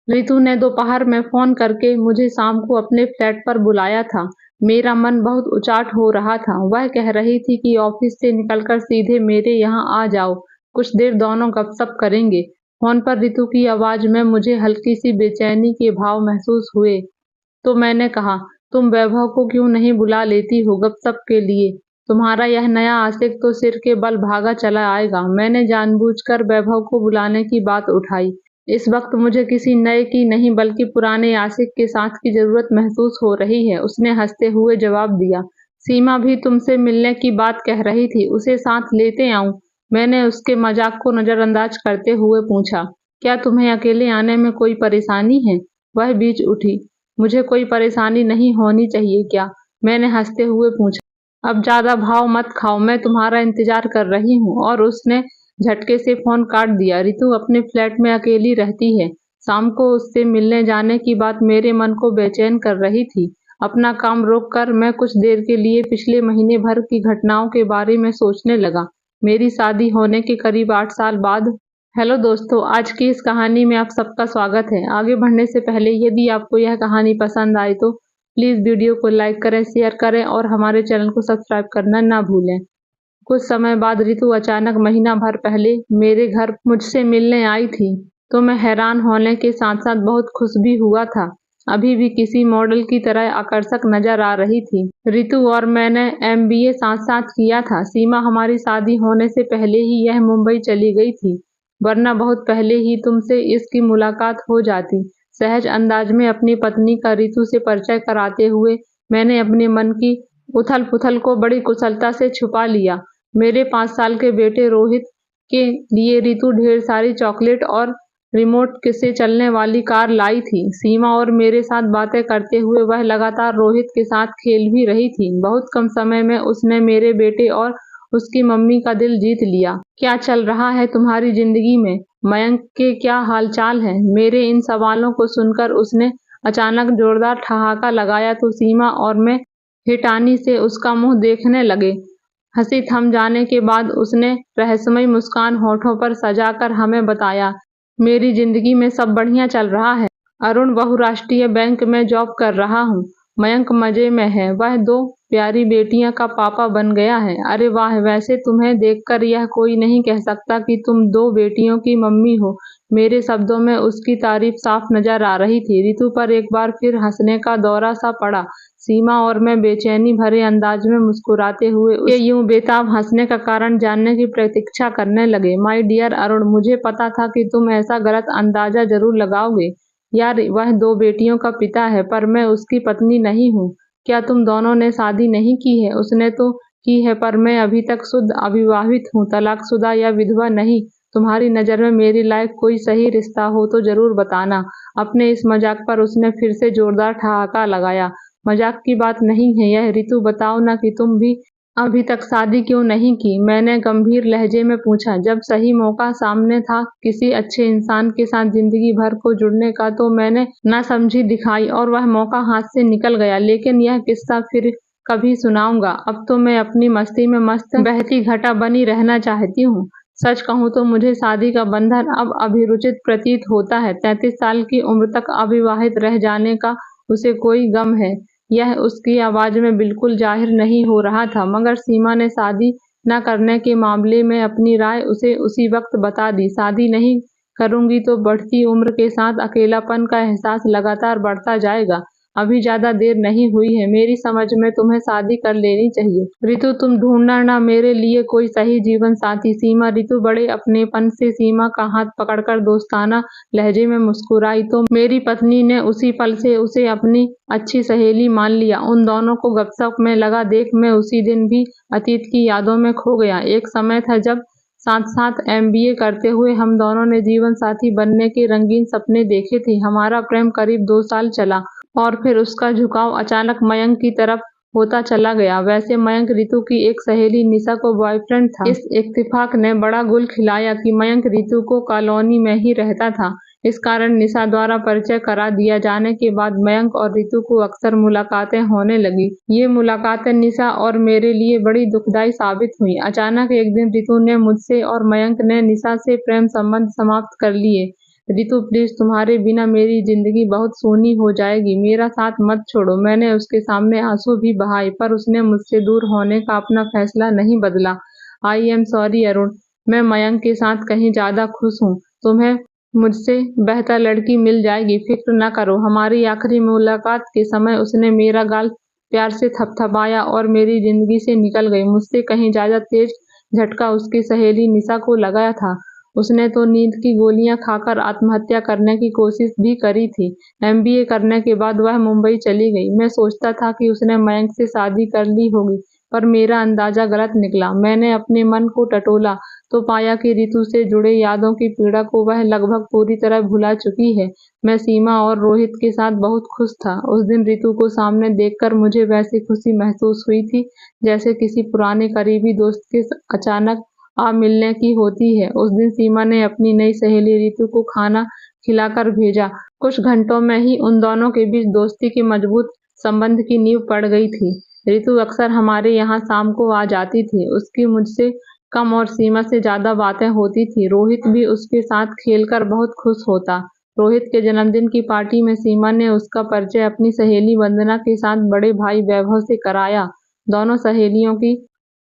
रितु ने दोपहर में फोन करके मुझे शाम को अपने फ्लैट पर बुलाया था। मेरा मन बहुत उचाट हो रहा था। वह कह रही थी कि ऑफिस से निकलकर सीधे मेरे यहाँ आ जाओ, कुछ देर दोनों गपशप करेंगे। फोन पर रितु की आवाज में मुझे हल्की सी बेचैनी के भाव महसूस हुए, तो मैंने कहा, तुम वैभव को क्यों नहीं बुला लेती हो गपशप के लिए? तुम्हारा यह नया आशिक तो सिर के बल भागा चला आएगा। मैंने जानबूझकर वैभव को बुलाने की बात उठाई। इस वक्त मुझे किसी नए की नहीं बल्कि पुराने आशिक के साथ की जरूरत महसूस हो रही है। उसने हंसते हुए जवाब दिया। सीमा भी तुमसे मिलने की बात कह रही थी, उसे साथ लेते आऊं? मैंने उसके मजाक को नजरअंदाज करते हुए पूछा। क्या तुम्हें अकेले आने में कोई परेशानी है? वह बीच उठी। मुझे कोई परेशानी नहीं होनी चाहिए क्या? मैंने हंसते हुए पूछा। अब ज्यादा भाव मत खाओ, मैं तुम्हारा इंतजार कर रही हूँ। और उसने झटके से फोन काट दिया। रितु अपने फ्लैट में अकेली रहती है। शाम को उससे मिलने जाने की बात मेरे मन को बेचैन कर रही थी। अपना काम रोककर मैं कुछ देर के लिए पिछले महीने भर की घटनाओं के बारे में सोचने लगा। मेरी शादी होने के करीब 8 साल बाद। हेलो दोस्तों, आज की इस कहानी में आप सबका स्वागत है। आगे बढ़ने से पहले यदि आपको यह कहानी पसंद आए तो प्लीज वीडियो को लाइक करें, शेयर करें और हमारे चैनल को सब्सक्राइब करना ना भूलें। कुछ समय बाद रितु अचानक महीना भर पहले मेरे घर मुझसे मिलने आई थी, तो मैं हैरान होने के साथ साथ बहुत खुश भी हुआ था। अभी भी किसी मॉडल की तरह आकर्षक नजर आ रही थी। रितु और मैंने एमबीए साथ साथ किया था। सीमा हमारी शादी होने से पहले ही यह मुंबई चली गई थी, वरना बहुत पहले ही तुमसे इसकी मुलाकात हो जाती। सहज अंदाज में अपनी पत्नी का रितु से परिचय कराते हुए मैंने अपने मन की उथल पुथल को बड़ी कुशलता से छुपा लिया। मेरे 5 साल के बेटे रोहित के लिए रितु ढेर सारी चॉकलेट और रिमोट से चलने वाली कार लाई थी। सीमा और मेरे साथ बातें करते हुए वह लगातार रोहित के साथ खेल भी रही थी। बहुत कम समय में उसने मेरे बेटे और उसकी मम्मी का दिल जीत लिया। क्या चल रहा है तुम्हारी जिंदगी में? मयंक के क्या हालचाल है? मेरे इन सवालों को सुनकर उसने अचानक जोरदार ठहाका लगाया तो सीमा और मैं हिटानी से उसका मुंह देखने लगे। हंसी थम जाने के बाद उसने रहस्यमयी मुस्कान होठों पर सजाकर हमें बताया, मेरी जिंदगी में सब बढ़िया चल रहा है। अरुण बहुराष्ट्रीय बैंक में जॉब कर रहा हूँ। मयंक मजे में है, वह 2 प्यारी बेटियां का पापा बन गया है। अरे वाह, वैसे तुम्हें देखकर यह कोई नहीं कह सकता कि तुम 2 बेटियों की मम्मी हो। मेरे शब्दों में उसकी तारीफ साफ नजर आ रही थी। रितु पर एक बार फिर हंसने का दौरा सा पड़ा। सीमा और मैं बेचैनी भरे अंदाज में मुस्कुराते हुए उसके यूं बेताब हंसने का कारण जानने की प्रतीक्षा करने लगे। माय डियर अरुण, मुझे पता था कि तुम ऐसा गलत अंदाजा जरूर लगाओगे। यार, वह 2 बेटियों का पिता है, पर मैं उसकी पत्नी नहीं हूँ। क्या तुम दोनों ने शादी नहीं की है? उसने तो की है, पर मैं अभी तक शुद्ध अविवाहित हूँ, तलाकशुदा या विधवा नहीं। तुम्हारी नजर में मेरे लायक कोई सही रिश्ता हो तो जरूर बताना। अपने इस मजाक पर उसने फिर से जोरदार ठहाका लगाया। मजाक की बात नहीं है यह। रितु, बताओ ना कि तुम भी अभी तक शादी क्यों नहीं की? मैंने गंभीर लहजे में पूछा। जब सही मौका सामने था किसी अच्छे इंसान के साथ जिंदगी भर को जुड़ने का तो मैंने नासमझी दिखाई और वह मौका हाथ से निकल गया। लेकिन यह किस्सा फिर कभी सुनाऊंगा। अब तो मैं अपनी मस्ती में मस्त बहती घटा बनी रहना चाहती हूँ। सच कहूँ तो मुझे शादी का बंधन अब अभिरुचित प्रतीत होता है। 33 साल की उम्र तक अविवाहित रह जाने का उसे कोई गम है, यह उसकी आवाज में बिल्कुल जाहिर नहीं हो रहा था। मगर सीमा ने शादी न करने के मामले में अपनी राय उसे उसी वक्त बता दी। शादी नहीं करूंगी तो बढ़ती उम्र के साथ अकेलापन का एहसास लगातार बढ़ता जाएगा। अभी ज्यादा देर नहीं हुई है, मेरी समझ में तुम्हें शादी कर लेनी चाहिए। रितु, तुम ढूंढना ना मेरे लिए कोई सही जीवन साथी। सीमा। रितु बड़े अपनेपन से सीमा का हाथ पकड़कर दोस्ताना लहजे में मुस्कुराई तो मेरी पत्नी ने उसी पल से उसे अपनी अच्छी सहेली मान लिया। उन दोनों को गपशप में लगा देख मैं उसी दिन भी अतीत की यादों में खो गया। एक समय था जब साथ साथ एमबीए करते हुए हम दोनों ने जीवन साथी बनने के रंगीन सपने देखे थे। हमारा प्रेम करीब 2 साल चला और फिर उसका झुकाव अचानक मयंक की तरफ होता चला गया। वैसे मयंक रितु की एक सहेली निशा को बॉयफ्रेंड था। इस इत्तेफाक ने बड़ा गुल खिलाया कि मयंक रितु को कॉलोनी में ही रहता था। इस कारण निशा द्वारा परिचय करा दिया जाने के बाद मयंक और रितु को अक्सर मुलाकातें होने लगी। ये मुलाकातें निशा और मेरे लिए बड़ी दुखदायी साबित हुई। अचानक एक दिन रितु ने मुझसे और मयंक ने निशा से प्रेम संबंध समाप्त कर लिए। रितु प्लीज, तुम्हारे बिना मेरी जिंदगी बहुत सूनी हो जाएगी, मेरा साथ मत छोड़ो। मैंने उसके सामने आंसू भी बहाए पर उसने मुझसे दूर होने का अपना फैसला नहीं बदला। आई एम सॉरी अरुण, मैं मयंक के साथ कहीं ज्यादा खुश हूँ। तुम्हें मुझसे बेहतर लड़की मिल जाएगी, फिक्र न करो। हमारी आखिरी मुलाकात के समय उसने मेरा गाल प्यार से थपथपाया और मेरी जिंदगी से निकल गई। मुझसे कहीं ज्यादा तेज झटका उसकी सहेली निशा को लगा था। उसने तो नींद की गोलियां खाकर आत्महत्या करने की कोशिश भी करी थी। एमबीए करने के बाद वह मुंबई चली गई। मैं सोचता था कि उसने मयंक से शादी कर ली होगी, पर मेरा अंदाजा गलत निकला। मैंने अपने मन को टटोला तो पाया कि रितु से जुड़े यादों की पीड़ा को वह लगभग पूरी तरह भुला चुकी है। मैं सीमा और रोहित के साथ बहुत खुश था। उस दिन रितु को सामने देखकर मुझे वैसी खुशी महसूस हुई थी जैसे किसी पुराने करीबी दोस्त के अचानक आ मिलने की होती है। उस दिन सीमा ने अपनी नई सहेली रितु को खाना खिलाकर भेजा। कुछ घंटों में ही उन दोनों के बीच दोस्ती के मजबूत संबंध की नींव पड़ गई थी। रितु अक्सर हमारे यहाँ शाम को आ जाती थी। उसकी मुझसे कम और सीमा से ज्यादा बातें होती थी। रोहित भी उसके साथ खेलकर बहुत खुश होता। रोहित के जन्मदिन की पार्टी में सीमा ने उसका परिचय अपनी सहेली वंदना के साथ बड़े भाई वैभव से कराया। दोनों सहेलियों की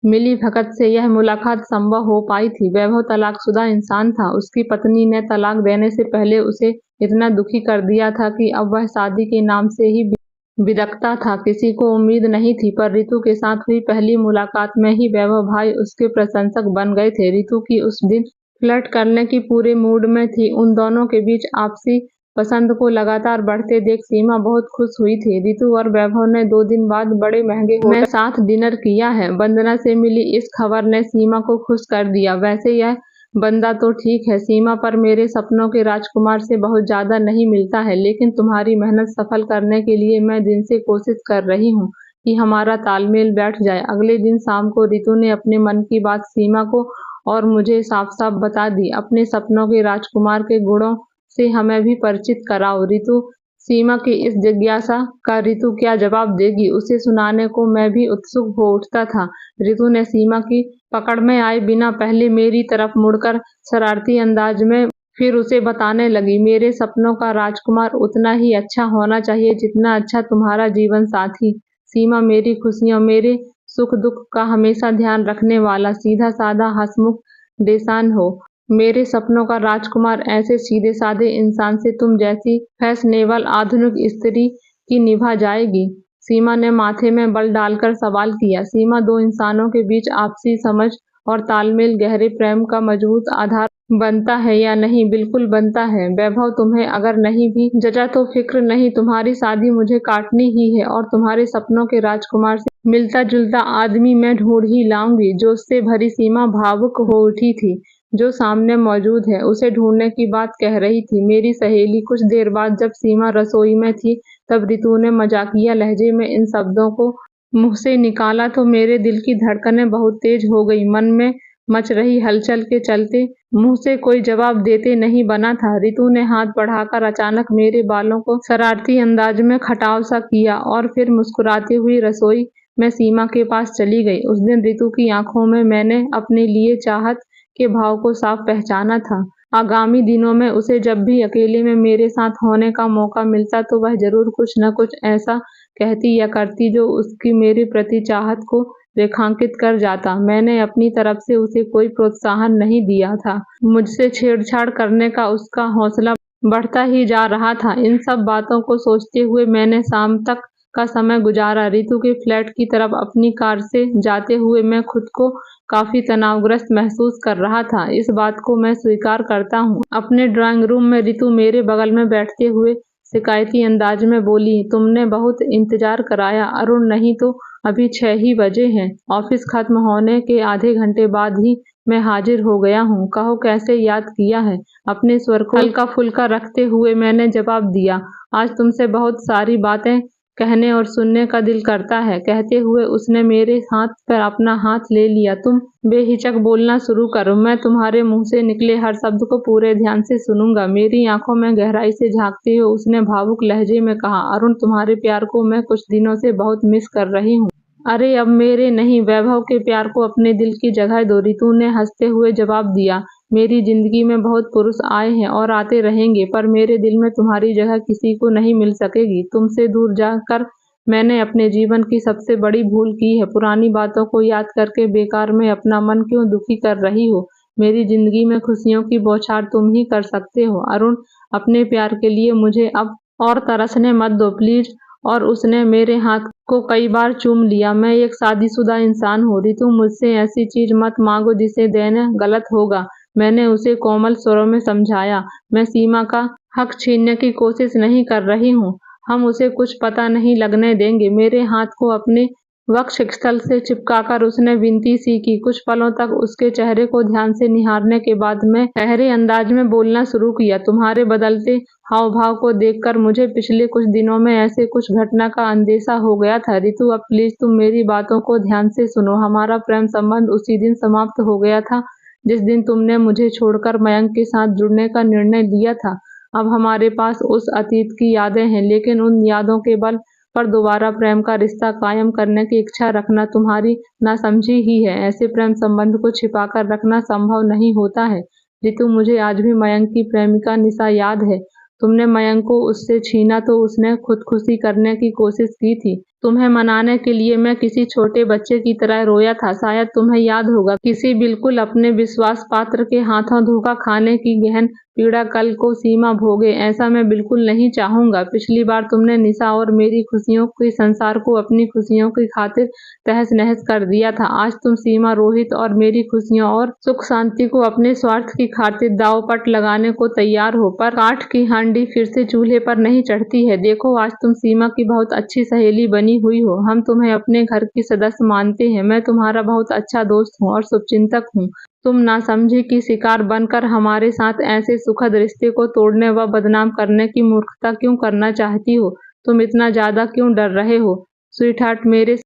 मिली भगत से यह मुलाकात संभव हो पाई थी। वैभव तलाकशुदा इंसान था। उसकी पत्नी ने तलाक देने से पहले उसे इतना दुखी कर दिया था कि अब वह शादी के नाम से ही बिदकता था। किसी को उम्मीद नहीं थी, पर रितु के साथ हुई पहली मुलाकात में ही वैभव भाई उसके प्रशंसक बन गए थे। रितु की उस दिन फ्लर्ट करने की पूरे मूड में थी। उन दोनों के बीच आपसी पसंद को लगातार बढ़ते देख सीमा बहुत खुश हुई थी। रितु और वैभव ने 2 दिन बाद बड़े महंगे होटल में साथ डिनर किया है। वंदना से मिली इस खबर ने सीमा को खुश कर दिया। वैसे यह बंदा तो ठीक है सीमा, पर मेरे सपनों के राजकुमार से बहुत ज्यादा नहीं मिलता है। लेकिन तुम्हारी मेहनत सफल करने के लिए मैं दिन से कोशिश कर रही हूँ कि हमारा तालमेल बैठ जाए। अगले दिन शाम को रितु ने अपने मन की बात सीमा को और मुझे साफ साफ बता दी। अपने सपनों के राजकुमार के गुणों से हमें भी परिचित कराओ। रितु सीमा की इस जिज्ञासा का रितु क्या जवाब देगी, उसे सुनाने को मैं भी उत्सुक हो उठता था। रितु ने सीमा की पकड़ में आए बिना पहले मेरी तरफ मुड़कर शरारती अंदाज में फिर उसे बताने लगी, मेरे सपनों का राजकुमार उतना ही अच्छा होना चाहिए जितना अच्छा तुम्हारा जीवन साथी। सीमा मेरी खुशियों, मेरे सुख दुख का हमेशा ध्यान रखने वाला, सीधा साधा हंसमुख इंसान हो। मेरे सपनों का राजकुमार ऐसे सीधे साधे इंसान से तुम जैसी फैशनेबल आधुनिक स्त्री की निभा जाएगी। सीमा ने माथे में बल डालकर सवाल किया। सीमा, 2 इंसानों के बीच आपसी समझ और तालमेल गहरे प्रेम का मजबूत आधार बनता है या नहीं? बिल्कुल बनता है वैभव, तुम्हें अगर नहीं भी जचा तो फिक्र नहीं, तुम्हारी शादी मुझे काटनी ही है और तुम्हारे सपनों के राजकुमार से मिलता जुलता आदमी मैं ढूंढ ही लाऊंगी। जोश से भरी सीमा भावुक हो उठी थी। जो सामने मौजूद है उसे ढूंढने की बात कह रही थी मेरी सहेली। कुछ देर बाद जब सीमा रसोई में थी तब रितु ने मजाकिया लहजे में इन शब्दों को मुंह से निकाला तो मेरे दिल की धड़कनें बहुत तेज हो गई। मन में मच रही हलचल के चलते मुंह से कोई जवाब देते नहीं बना था। रितु ने हाथ बढ़ाकर अचानक मेरे बालों को शरारती अंदाज में खटाव सा किया और फिर मुस्कुराती हुई रसोई में सीमा के पास चली गई। उस दिन रितु की आंखों में मैंने अपने लिए चाहत के भाव को साफ पहचाना था। आगामी दिनों में उसे जब भी अकेले में मेरे साथ होने का मौका मिलता तो वह जरूर कुछ न कुछ ऐसा कहती या करती जो उसकी मेरे प्रति चाहत को रेखांकित कर जाता। मैंने अपनी तरफ से उसे कोई प्रोत्साहन नहीं दिया था। मुझसे छेड़छाड़ करने का उसका हौसला बढ़ता ही जा रहा था। इन सब बातों को सोचते हुए मैंने शाम तक का समय गुजारा। रितु के फ्लैट की तरफ अपनी कार से जाते हुए मैं खुद को काफी तनावग्रस्त महसूस कर रहा था। इस बात को मैं स्वीकार करता हूँ। अपने ड्राइंग रूम में रितु मेरे बगल में बैठते हुए शिकायती अंदाज में बोली, तुमने बहुत इंतजार कराया अरुण, नहीं तो अभी 6 ही बजे हैं। ऑफिस खत्म होने के आधे घंटे बाद ही मैं हाजिर हो गया हूँ। कहो कैसे याद किया है? अपने स्वर को हल्का फुल्का रखते हुए मैंने जवाब दिया, आज तुमसे बहुत सारी बातें कहने और सुनने का दिल करता है। कहते हुए उसने मेरे हाथ पर अपना हाथ ले लिया। तुम बेहिचक बोलना शुरू करो, मैं तुम्हारे मुंह से निकले हर शब्द को पूरे ध्यान से सुनूंगा। मेरी आंखों में गहराई से झांकते हुए उसने भावुक लहजे में कहा, अरुण, तुम्हारे प्यार को मैं कुछ दिनों से बहुत मिस कर रही हूँ। अरे अब मेरे नहीं, वैभव के प्यार को अपने दिल की जगह दो, रितु ने हंसते हुए जवाब दिया। मेरी जिंदगी में बहुत पुरुष आए हैं और आते रहेंगे, पर मेरे दिल में तुम्हारी जगह किसी को नहीं मिल सकेगी। तुमसे दूर जाकर मैंने अपने जीवन की सबसे बड़ी भूल की है। पुरानी बातों को याद करके बेकार में अपना मन क्यों दुखी कर रही हो? मेरी जिंदगी में खुशियों की बौछार तुम ही कर सकते हो। अरुण, अपने प्यार के लिए मुझे अब और तरसने मत दो प्लीज। और उसने मेरे हाथ को कई बार चूम लिया। मैं एक शादीशुदा इंसान हूँ ऋतु, मुझसे ऐसी चीज मत मांगो जिसे देना गलत होगा। मैंने उसे कोमल स्वरों में समझाया। मैं सीमा का हक छीनने की कोशिश नहीं कर रही हूँ। हम उसे कुछ पता नहीं लगने देंगे। मेरे हाथ को अपने वक्ष स्थल से चिपकाकर उसने विनती सी की। कुछ पलों तक उसके चेहरे को ध्यान से निहारने के बाद मैं गहरे अंदाज में बोलना शुरू किया। तुम्हारे बदलते हाव भाव को देखकर मुझे पिछले कुछ दिनों में ऐसे कुछ घटना का अंदेशा हो गया था। ऋतु, अब प्लीज तुम मेरी बातों को ध्यान से सुनो। हमारा प्रेम संबंध उसी दिन समाप्त हो गया था जिस दिन तुमने मुझे छोड़कर मयंक के साथ जुड़ने का निर्णय लिया था। अब हमारे पास उस अतीत की यादें हैं, लेकिन उन यादों के बल पर दोबारा प्रेम का रिश्ता कायम करने की इच्छा रखना तुम्हारी नासमझी ही है। ऐसे प्रेम संबंध को छिपाकर रखना संभव नहीं होता है। ऋतु, मुझे आज भी मयंक की प्रेमिका निशा याद है। तुमने मयंक को उससे छीना तो उसने खुदकुशी करने की कोशिश की थी। तुम्हें मनाने के लिए मैं किसी छोटे बच्चे की तरह रोया था। शायद तुम्हें याद होगा, किसी बिल्कुल अपने विश्वास पात्र के हाथों धोखा खाने की गहन पीड़ा कल को सीमा भोगे। ऐसा मैं बिल्कुल नहीं चाहूंगा। पिछली बार तुमने निशा और मेरी खुशियों के संसार को अपनी खुशियों की खातिर तहस नहस कर दिया था। आज तुम सीमा, रोहित और मेरी खुशियों और सुख शांति को अपने स्वार्थ की खातिर दांवपट लगाने को तैयार हो, पर काठ की हांडी फिर से चूल्हे पर नहीं चढ़ती है। देखो, आज तुम सीमा की बहुत अच्छी सहेली बनी हुई हो। हम तुम्हें अपने घर की सदस्य मानते हैं। मैं तुम्हारा बहुत अच्छा दोस्त हूँ और शुभचिंतक हूँ। तुम नासमझी की शिकार बनकर हमारे साथ ऐसे सुखद रिश्ते को तोड़ने व बदनाम करने की मूर्खता क्यों करना चाहती हो? तुम इतना ज्यादा क्यों डर रहे हो? स्वीटहार्ट, मेरे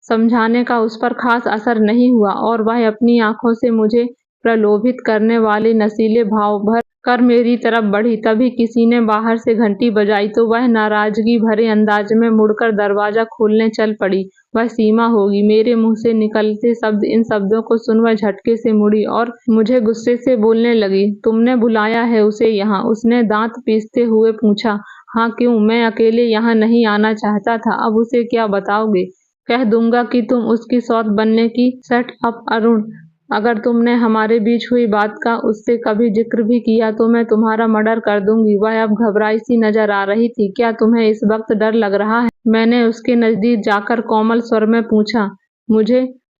समझाने का उस पर खास असर नहीं हुआ और वह अपनी आंखों से मुझे प्रलोभित करने वाले नशीले भाव भर कर मेरी तरफ बढ़ी। तभी किसी ने बाहर से घंटी बजाई तो वह नाराजगी भरे अंदाज में मुड़कर दरवाजा खोलने चल पड़ी। वह सीमा होगी। मेरे मुंह से निकलते शब्द इन शब्दों को सुन वह झटके से मुड़ी और मुझे गुस्से से बोलने लगी। तुमने बुलाया है उसे यहाँ? उसने दांत पीसते हुए पूछा। हाँ, क्यों? मैं अकेले यहाँ नहीं आना चाहता था। अब उसे क्या बताओगे? कह दूंगा कि तुम उसकी सौत बनने की। शट अप अरुण, अगर तुमने हमारे बीच हुई बात का उससे कभी जिक्र भी किया तो मैं तुम्हारा मर्डर कर दूंगी। वह अब घबराई सी नजर आ रही थी। क्या तुम्हें इस वक्त डर लग रहा है? मैंने उसके नजदीक जाकर कोमल स्वर में पूछा।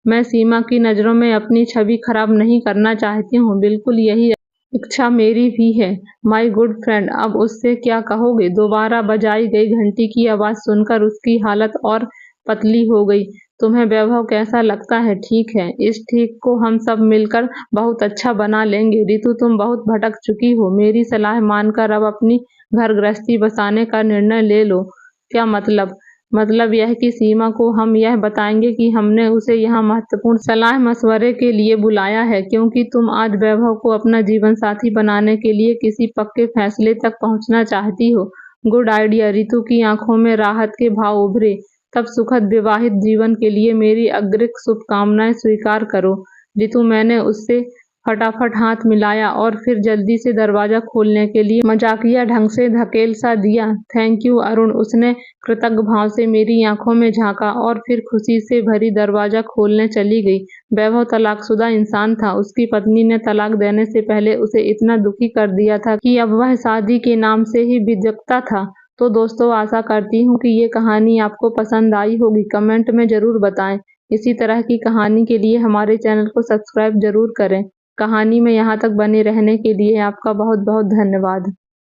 मैं सीमा की नजरों में अपनी छवि खराब नहीं करना चाहती हूँ। बिल्कुल यही इच्छा मेरी भी है माय गुड फ्रेंड। अब उससे क्या कहोगे? दोबारा बजाई गई घंटी की आवाज सुनकर उसकी हालत और पतली हो गई। तुम्हें वैभव कैसा लगता है? ठीक है, इस ठीक को हम सब मिलकर बहुत अच्छा बना लेंगे। ऋतु, तुम बहुत भटक चुकी हो। मेरी सलाह मानकर अब अपनी घर गृहस्थी बसाने का निर्णय ले लो। क्या मतलब? मतलब यह कि सीमा को हम यह बताएंगे कि हमने उसे यहाँ महत्वपूर्ण सलाह मशवरे के लिए बुलाया है, क्योंकि तुम आज वैभव को अपना जीवन साथी बनाने के लिए किसी पक्के फैसले तक पहुँचना चाहती हो। Good idea. ऋतु की आंखों में राहत के भाव उभरे। तब सुखद विवाहित जीवन के लिए मेरी अग्रिम शुभकामनाएं स्वीकार करो। ऋतु, मैंने उससे फटाफट हाथ मिलाया और फिर जल्दी से दरवाजा खोलने के लिए मजाकिया ढंग से धकेल सा दिया। Thank you Arun. उसने कृतज्ञ भाव से मेरी आंखों में झांका और फिर खुशी से भरी दरवाजा खोलने चली गई। वैभव तलाकशुदा इंसान था। उसकी पत्नी ने तलाक देने से पहले उसे इतना दुखी कर दिया था कि अब वह शादी के नाम से ही बिचकता था। तो दोस्तों, आशा करती हूँ कि ये कहानी आपको पसंद आई होगी। कमेंट में ज़रूर बताएं। इसी तरह की कहानी के लिए हमारे चैनल को सब्सक्राइब जरूर करें। कहानी में यहाँ तक बने रहने के लिए आपका बहुत बहुत धन्यवाद।